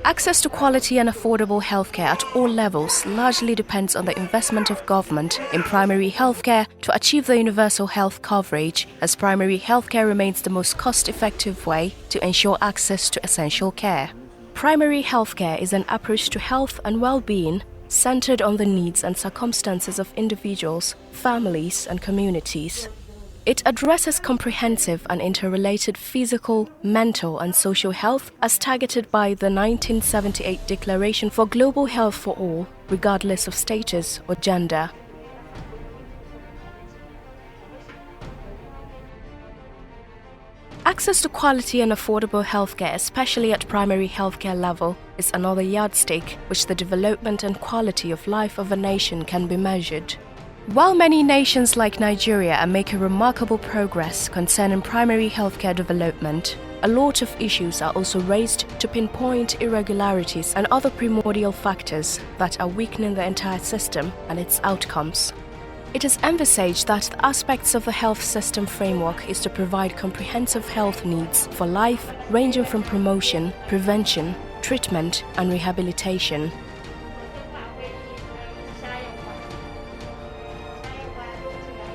Access to quality and affordable healthcare at all levels largely depends on the investment of government in primary healthcare to achieve the universal health coverage, as primary healthcare remains the most cost-effective way to ensure access to essential care. Primary healthcare is an approach to health and well-being centered on the needs and circumstances of individuals, families, and communities. It addresses comprehensive and interrelated physical, mental, and social health as targeted by the 1978 Declaration for Global Health for All, regardless of status or gender. Access to quality and affordable healthcare, especially at primary healthcare level, is another yardstick which the development and quality of life of a nation can be measured. While many nations like Nigeria are making remarkable progress concerning primary healthcare development, a lot of issues are also raised to pinpoint irregularities and other primordial factors that are weakening the entire system and its outcomes. It is envisaged that the aspects of the health system framework is to provide comprehensive health needs for life, ranging from promotion, prevention, treatment, and rehabilitation.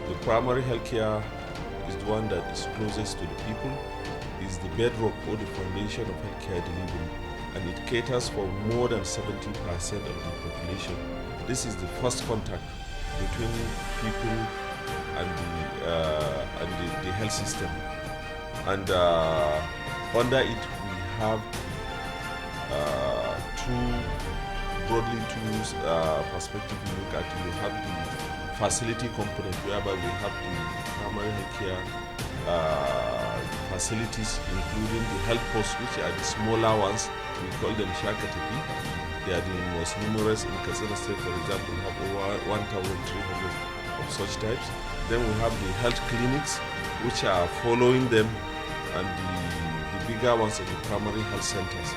The primary healthcare is the one that is closest to the people, is the bedrock or the foundation of healthcare delivery, and it caters for more than 70% of the population. This is the first contact between people and the health system. And under it, we have broadly two perspectives we look at. We have the facility component, whereby we have the primary healthcare facilities, including the health posts, which are the smaller ones. We call them Shakatapi. They are the most numerous in Katsina State. For example, we have over 1,300 of such types. Then we have the health clinics, which are following them, and the bigger ones are the primary health centers.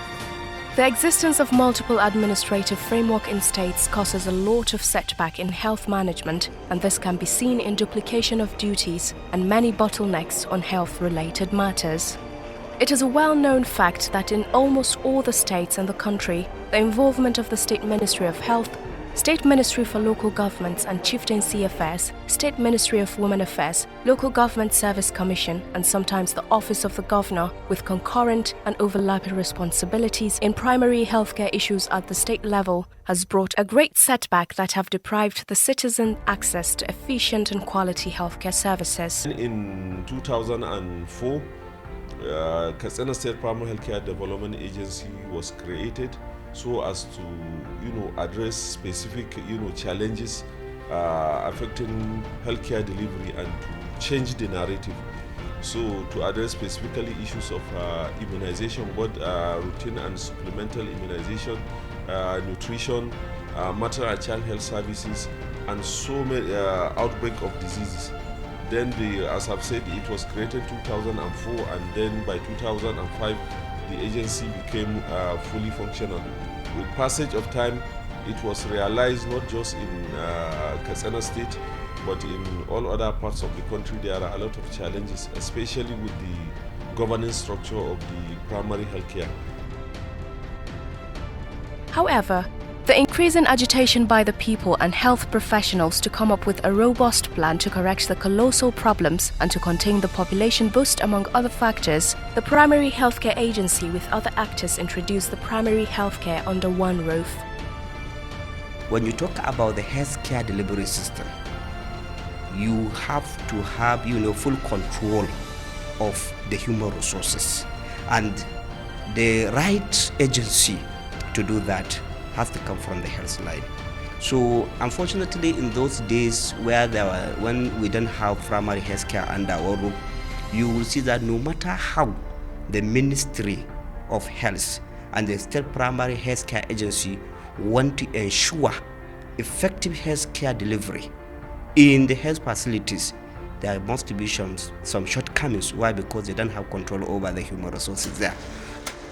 The existence of multiple administrative framework in states causes a lot of setback in health management, and this can be seen in duplication of duties and many bottlenecks on health-related matters. It is a well-known fact that in almost all the states in the country, the involvement of the State Ministry of Health, State Ministry for Local Governments and Chieftaincy Affairs, State Ministry of Women Affairs, Local Government Service Commission, and sometimes the Office of the Governor, with concurrent and overlapping responsibilities in primary healthcare issues at the state level, has brought a great setback that have deprived the citizen access to efficient and quality healthcare services. In 2004, Katsina State Primary Healthcare Development Agency was created so as to, address specific, challenges affecting healthcare delivery and to change the narrative. So to address specifically issues of immunization, both routine and supplemental immunization, nutrition, maternal and child health services, and so many outbreak of diseases. Then, as I've said, it was created 2004, and then by 2005, the agency became fully functional. With passage of time, it was realized not just in Katsina State, but in all other parts of the country, there are a lot of challenges, especially with the governance structure of the primary healthcare. However, the increasing agitation by the people and health professionals to come up with a robust plan to correct the colossal problems and to contain the population boost among other factors, the Primary Healthcare Agency with other actors introduced the primary healthcare under one roof. When you talk about the healthcare delivery system, you have to have full control of the human resources, and the right agency to do that has to come from the health line. So unfortunately, in those days when we don't have primary health care under our roof, you will see that no matter how the Ministry of Health and the State Primary Health Care Agency want to ensure effective health care delivery in the health facilities, there must be some shortcomings. Why? Because they don't have control over the human resources there.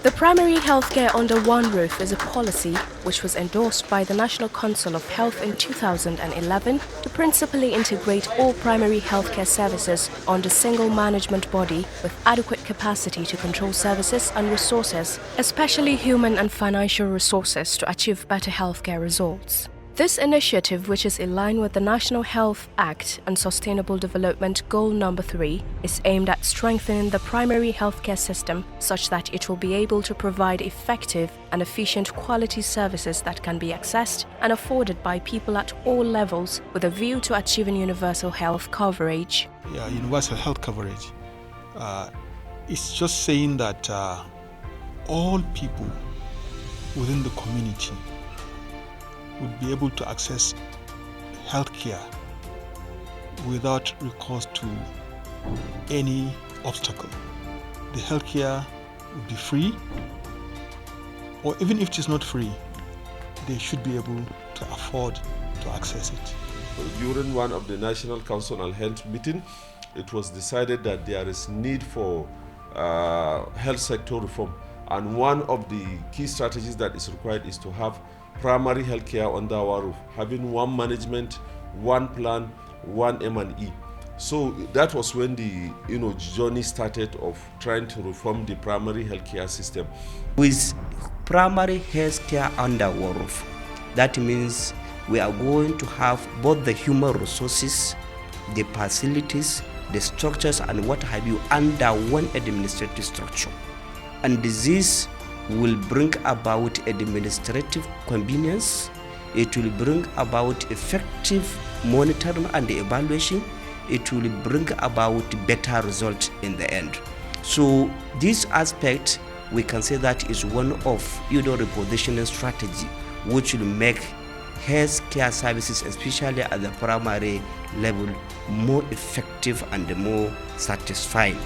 The primary healthcare under one roof is a policy which was endorsed by the National Council of Health in 2011 to principally integrate all primary healthcare services under a single management body with adequate capacity to control services and resources, especially human and financial resources, to achieve better healthcare results. This initiative, which is in line with the National Health Act and Sustainable Development Goal Number 3, is aimed at strengthening the primary healthcare system such that it will be able to provide effective and efficient quality services that can be accessed and afforded by people at all levels with a view to achieving universal health coverage. Yeah, universal health coverage. It's just saying that all people within the community would be able to access healthcare without recourse to any obstacle. The healthcare would be free, or even if it is not free, they should be able to afford to access it. During one of the National Council on Health meeting, it was decided that there is need for health sector reform, and one of the key strategies that is required is to have primary healthcare under our roof, having one management, one plan, one M&E. So that was when the journey started of trying to reform the primary healthcare system. With primary healthcare under our roof, that means we are going to have both the human resources, the facilities, the structures, and what have you under one administrative structure. And this will bring about administrative convenience. It will bring about effective monitoring and evaluation. It will bring about better result in the end. So this aspect, we can say that is one of repositioning strategy which will make healthcare services, especially at the primary level, more effective and more satisfying.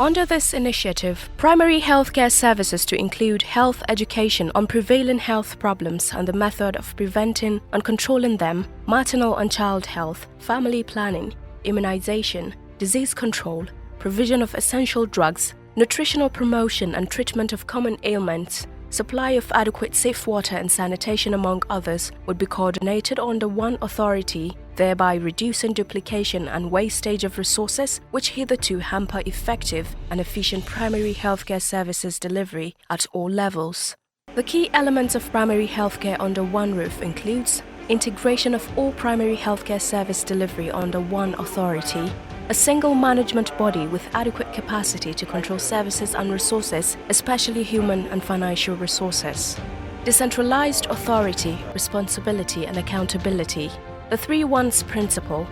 Under this initiative, primary healthcare services to include health education on prevailing health problems and the method of preventing and controlling them, maternal and child health, family planning, immunization, disease control, provision of essential drugs, nutritional promotion and treatment of common ailments, supply of adequate safe water and sanitation, among others, would be coordinated under one authority, thereby reducing duplication and wastage of resources which hitherto hamper effective and efficient primary healthcare services delivery at all levels. The key elements of primary healthcare under one roof includes integration of all primary healthcare service delivery under one authority, a single management body with adequate capacity to control services and resources, especially human and financial resources, decentralized authority, responsibility and accountability, the 3 ones principle,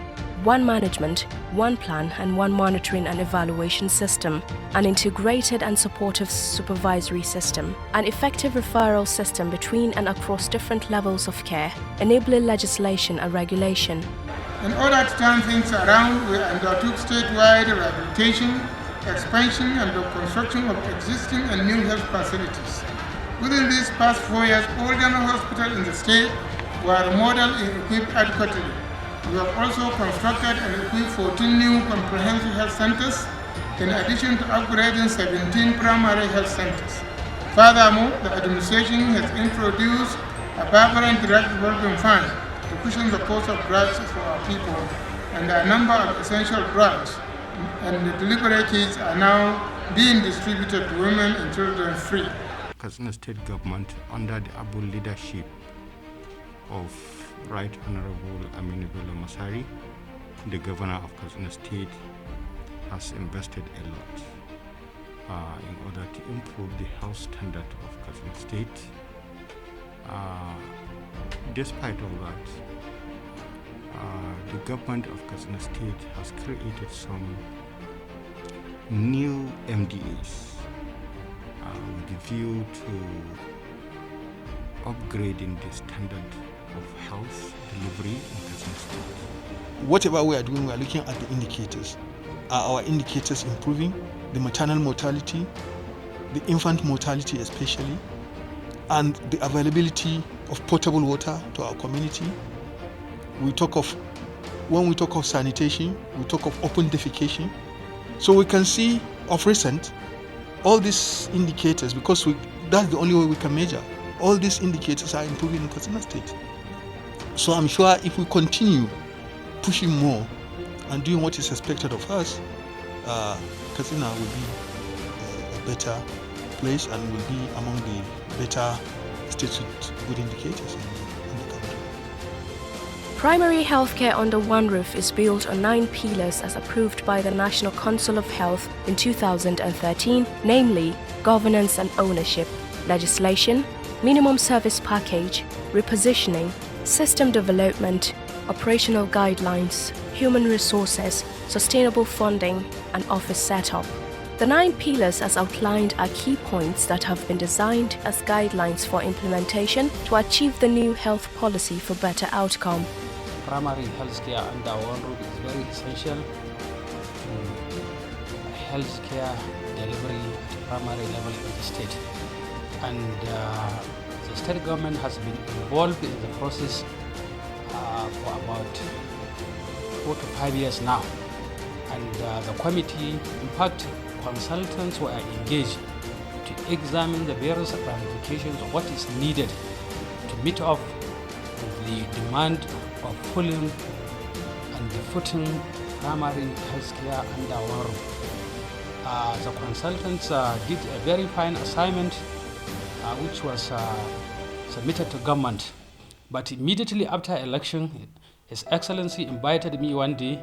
one management, one plan and one monitoring and evaluation system, an integrated and supportive supervisory system, an effective referral system between and across different levels of care, enabling legislation and regulation. In order to turn things around, we undertook statewide rehabilitation, expansion and the construction of existing and new health facilities. Within these past 4 years, all general hospitals in the state were remodeled and equipped adequately. We have also constructed and equipped 14 new comprehensive health centers, in addition to upgrading 17 primary health centers. Furthermore, the administration has introduced a vibrant drug development fund to cushion the cost of drugs for our people, and a number of essential drugs and the delivery kits are now being distributed to women and children free. Katsina State Government, under the able leadership of Right Honorable Aminu Bello Masari, the Governor of Katsina State, has invested a lot in order to improve the health standard of Katsina State. Despite all that, the government of Katsina State has created some new MDAs with the view to upgrading the standard of health delivery in Katsina State. Whatever we are doing, we are looking at the indicators. Are our indicators improving? The maternal mortality, the infant mortality especially, and the availability of potable water to our community. When we talk of sanitation, we talk of open defecation. So we can see of recent, all these indicators, because that's the only way we can measure. All these indicators are improving in Katsina State. So I'm sure if we continue pushing more and doing what is expected of us, Katsina will be a better place and will be among the better states with good indicators in the country. Primary healthcare under one roof is built on 9 pillars as approved by the National Council of Health in 2013, namely governance and ownership, legislation, minimum service package, repositioning, system development, operational guidelines, human resources, sustainable funding, and office setup. The 9 pillars as outlined are key points that have been designed as guidelines for implementation to achieve the new health policy for better outcome. Primary healthcare under one roof is very essential to healthcare delivery at primary level in the state. And the state government has been involved in the process for about 4 to 5 years now. And the committee, in fact, consultants were engaged to examine the various ramifications of what is needed to meet up with the demand of pulling and footing primary healthcare under one roof. The consultants did a very fine assignment which was submitted to government. But immediately after election, His Excellency invited me one day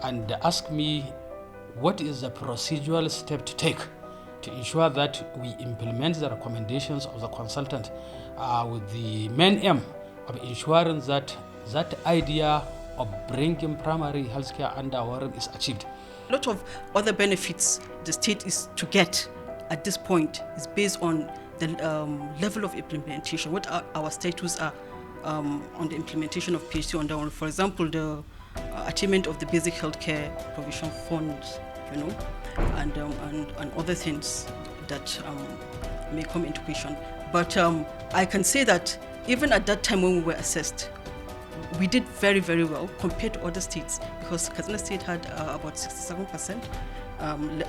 and asked me what is the procedural step to take to ensure that we implement the recommendations of the consultant with the main aim of ensuring that that idea of bringing primary healthcare under one roof is achieved. A lot of other benefits the state is to get at this point is based on the level of implementation, what our status are on the implementation of PHC under one. For example, the achievement of the basic healthcare provision funds, and other things that may come into question. But I can say that even at that time when we were assessed, we did very, very well compared to other states, because Katsina State had about 67%. And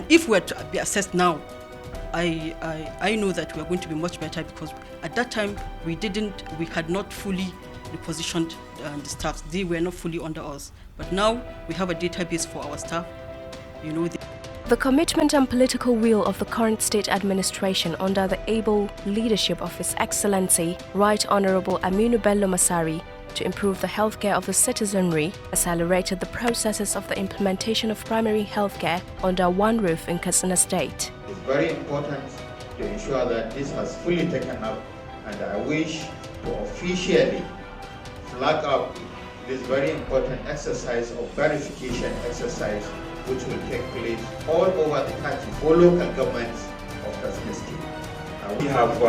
if we were to be assessed now, I know that we are going to be much better, because at that time we had not fully repositioned the staff. They were not fully under us. But now we have a database for our staff. The commitment and political will of the current state administration under the able leadership of His Excellency Right Honorable Aminu Bello Masari to improve the healthcare of the citizenry accelerated the processes of the implementation of primary healthcare under one roof in Katsina State. It's very important to ensure that this has fully taken up, and I wish to officially flag up this very important exercise of verification exercise, which will take place all over the country for local governments of Katsina State. We have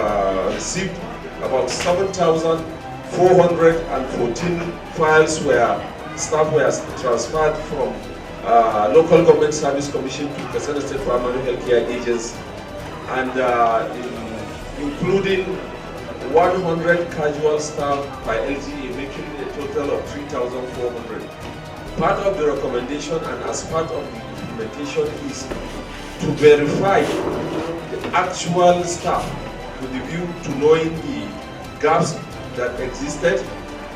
received about 7,414 files where staff were transferred from local government service commission to Katsina State Primary Healthcare Agency, and including 100 casual staff by LGA, making a total of 3,400. Part of the recommendation and as part of the implementation is to verify the actual staff with the view to knowing the gaps that existed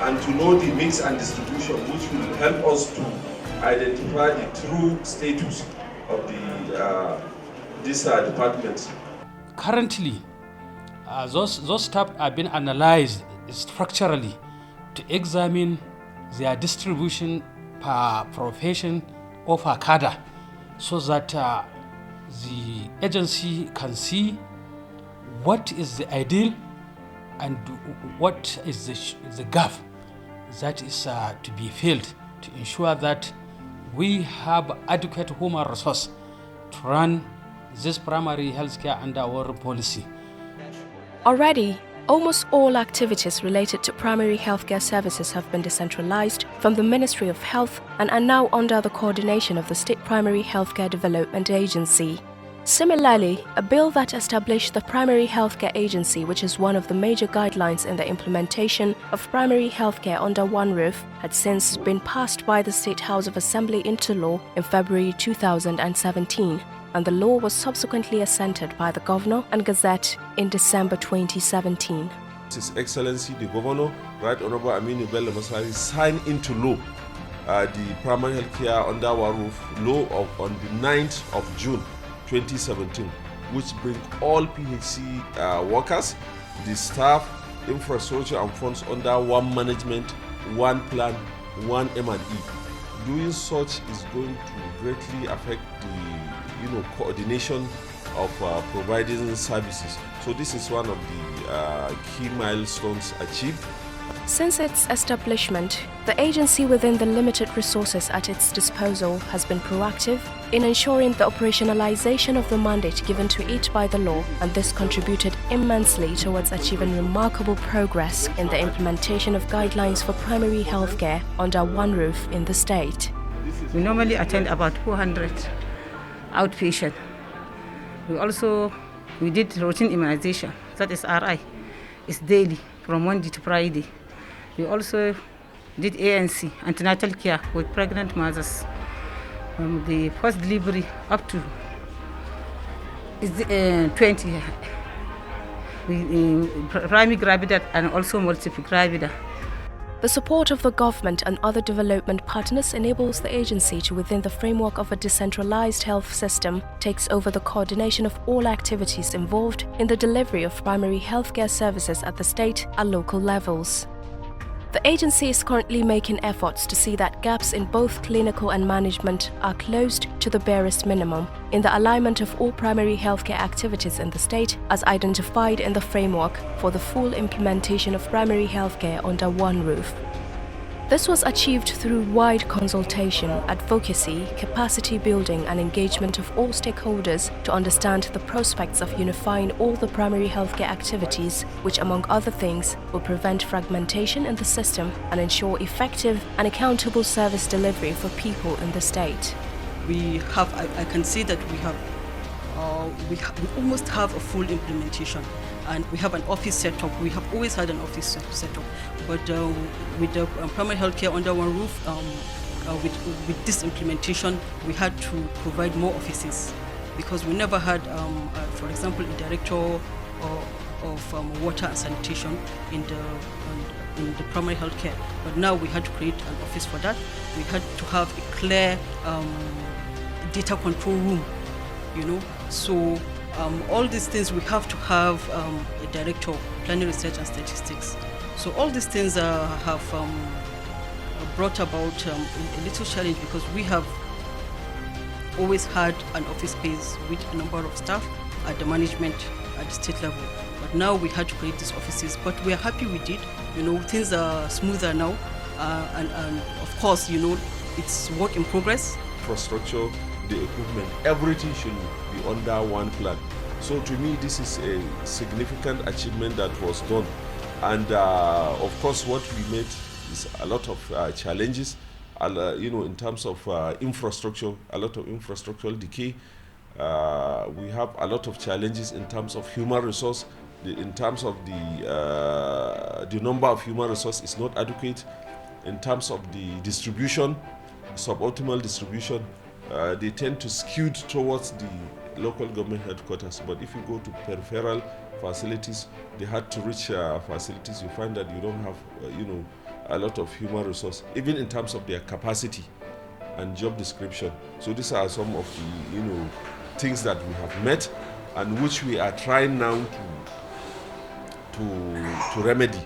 and to know the mix and distribution, which will help us to identify the true status of these departments. Currently, those staff are being analyzed structurally to examine their distribution per profession or per cadre, so that the agency can see what is the ideal and what is the gap that is to be filled, to ensure that we have adequate human resource to run this primary healthcare under our policy. Already, almost all activities related to primary healthcare services have been decentralized from the Ministry of Health and are now under the coordination of the State Primary Healthcare Development Agency. Similarly, a bill that established the Primary Healthcare Agency, which is one of the major guidelines in the implementation of primary healthcare under one roof, had since been passed by the State House of Assembly into law in February 2017. and the law was subsequently assented by the Governor and Gazette in December 2017. His Excellency the Governor, Right Honorable Aminu Bello Masari, signed into law the primary health care under one roof law on the 9th of June 2017, which bring all PHC workers, the staff, infrastructure and funds under one management, one plan, one M&E. Doing such is going to greatly affect the coordination of providing services. So this is one of the key milestones achieved. Since its establishment, the agency, within the limited resources at its disposal, has been proactive in ensuring the operationalization of the mandate given to it by the law, and this contributed immensely towards achieving remarkable progress in the implementation of guidelines for primary health care under one roof in the state. We normally attend about 400 outpatient. We did routine immunization, that is RI. It's daily from Monday to Friday. We also did ANC, antenatal care with pregnant mothers, from the first delivery up to 20. Primary gravidity and also multiple gravidity. The support of the government and other development partners enables the agency to, within the framework of a decentralized health system, takes over the coordination of all activities involved in the delivery of primary healthcare services at the state and local levels. The agency is currently making efforts to see that gaps in both clinical and management are closed to the barest minimum in the alignment of all primary healthcare activities in the state as identified in the framework for the full implementation of primary healthcare under one roof. This was achieved through wide consultation, advocacy, capacity building and engagement of all stakeholders to understand the prospects of unifying all the primary healthcare activities, which among other things will prevent fragmentation in the system and ensure effective and accountable service delivery for people in the state. I can say that we almost have a full implementation, and we have an office set up. We have always had an office set up, but with the primary healthcare under one roof, with this implementation, we had to provide more offices because we never had, for example, a director of water and sanitation in the primary healthcare. But now we had to create an office for that. We had to have a clear data control room, So all these things we have to have a director of planning, research and statistics. So all these things have brought about a little challenge because we have always had an office space with a number of staff at the management at the state level. But now we had to create these offices. But we are happy we did. Things are smoother now, and of course, it's work in progress. Infrastructure, the equipment, everything should be under one plan. So to me, this is a significant achievement that was done. And of course, what we made is a lot of challenges, in terms of infrastructure, a lot of infrastructural decay. We have a lot of challenges in terms of human resource. In terms of the number of human resource is not adequate. In terms of the distribution, suboptimal distribution, they tend to skew towards the local government headquarters. But if you go to peripheral facilities, the hard to reach facilities, you find that you don't have, a lot of human resource, even in terms of their capacity and job description. So these are some of the, things that we have met and which we are trying now to remedy.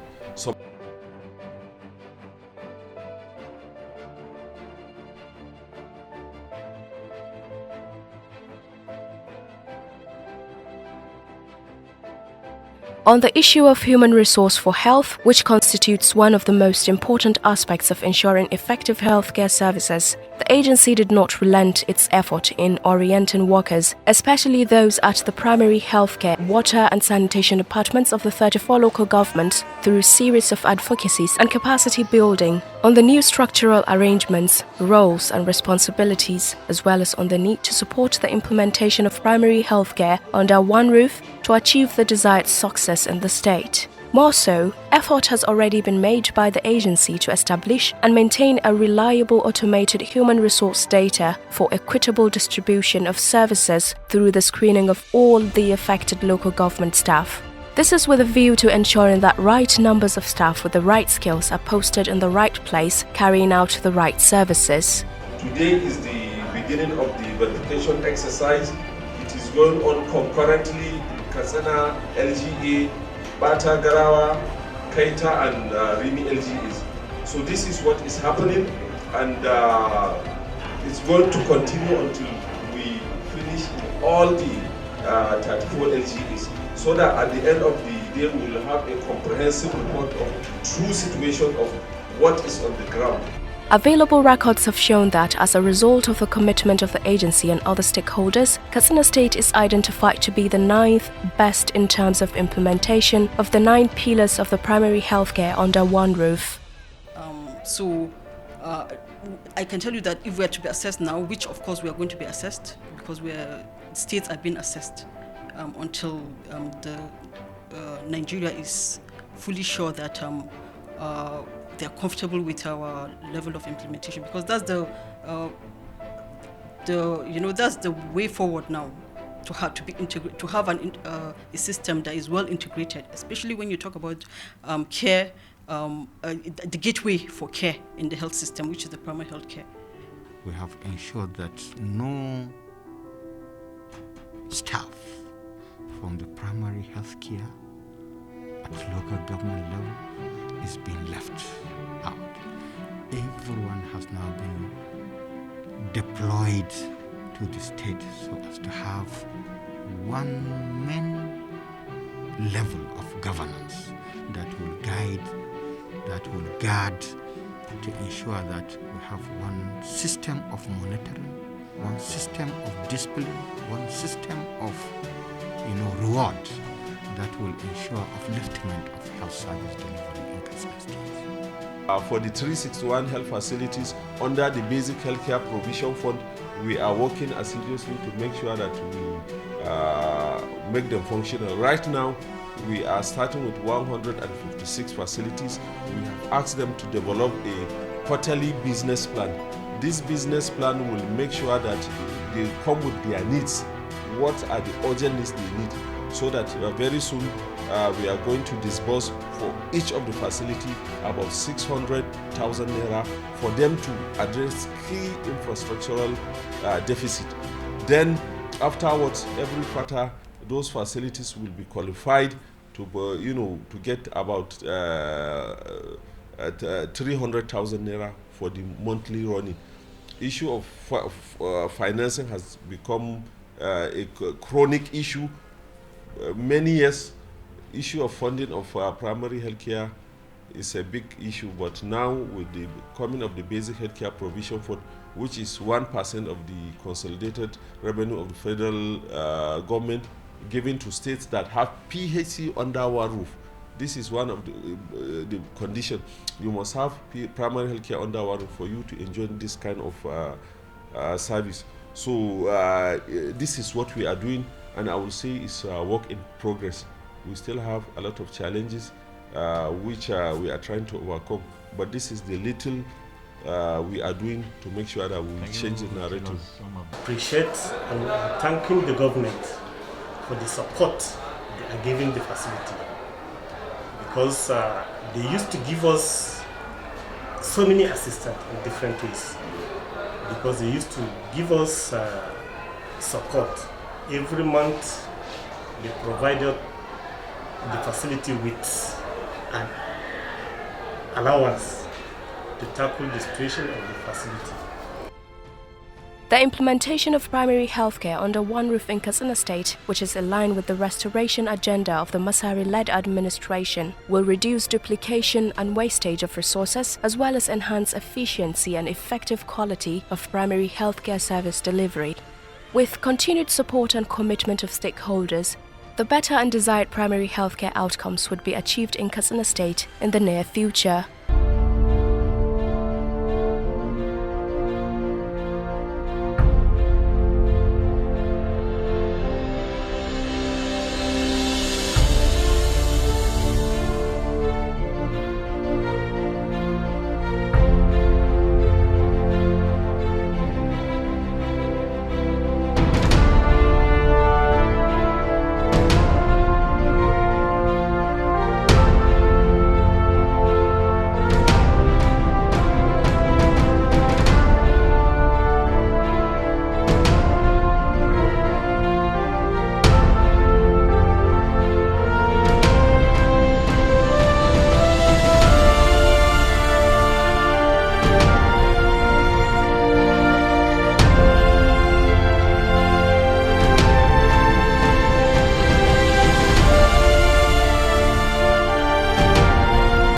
On the issue of human resource for health, which constitutes one of the most important aspects of ensuring effective healthcare services, the agency did not relent its effort in orienting workers, especially those at the primary healthcare, water and sanitation departments of the 34 local governments, through a series of advocacies and capacity building on the new structural arrangements, roles and responsibilities, as well as on the need to support the implementation of primary healthcare under one roof to achieve the desired success in the state. More so, effort has already been made by the agency to establish and maintain a reliable automated human resource data for equitable distribution of services through the screening of all the affected local government staff. This is with a view to ensuring that right numbers of staff with the right skills are posted in the right place, carrying out the right services. Today is the beginning of the verification exercise. It is going on concurrently in Katsina, LGA, Bata, Garawa, Kaita and Rimi LGAs. So this is what is happening, and it's going to continue until we finish all the 34 LGAs, so that at the end of the day we will have a comprehensive report of true situation of what is on the ground. Available records have shown that as a result of the commitment of the agency and other stakeholders, Katsina State is identified to be the 9th best in terms of implementation of the 9 pillars of the primary healthcare under one roof. I can tell you that if we are to be assessed now, which of course we are going to be assessed, because states are being assessed until Nigeria is fully sure that they're comfortable with our level of implementation, because that's that's the way forward now, to have a system that is well integrated, especially when you talk about care, the gateway for care in the health system, which is the primary health care. We have ensured that no staff from the primary health care at local government level is being left out. Everyone has now been deployed to the state so as to have one main level of governance that will guide, that will guard, to ensure that we have one system of monitoring, one system of discipline, one system of reward that will ensure upliftment of health service delivery in Katsina State. For the 361 health facilities under the Basic Healthcare Provision Fund, we are working assiduously to make sure that we make them functional. Right now, we are starting with 156 facilities. We have asked them to develop a quarterly business plan. This business plan will make sure that they come with their needs. What are the urgent needs they need? So that very soon we are going to disburse for each of the facility about 600,000 naira for them to address key infrastructural deficit. Then afterwards, every quarter, those facilities will be qualified to get about 300,000 naira for the monthly running. Issue of financing has become a chronic issue. Many years, issue of funding of primary healthcare is a big issue, but now with the coming of the Basic Healthcare Provision Fund, which is 1% of the consolidated revenue of the federal government, given to states that have PHC under one roof. This is one of the conditions. You must have primary healthcare under one roof for you to enjoy this kind of service. So this is what we are doing, and I will say it's a work in progress. We still have a lot of challenges which we are trying to overcome, but this is the little we are doing to make sure that we change the narrative. Appreciate and thanking the government for the support they are giving the facility, because they used to give us so many assistance in different ways, because they used to give us support every month. They provided the facility with an allowance to tackle the situation of the facility. The implementation of primary healthcare under one roof in Katsina State, which is in line with the restoration agenda of the Masari-led administration, will reduce duplication and wastage of resources, as well as enhance efficiency and effective quality of primary healthcare service delivery. With continued support and commitment of stakeholders, the better and desired primary healthcare outcomes would be achieved in Katsina State in the near future.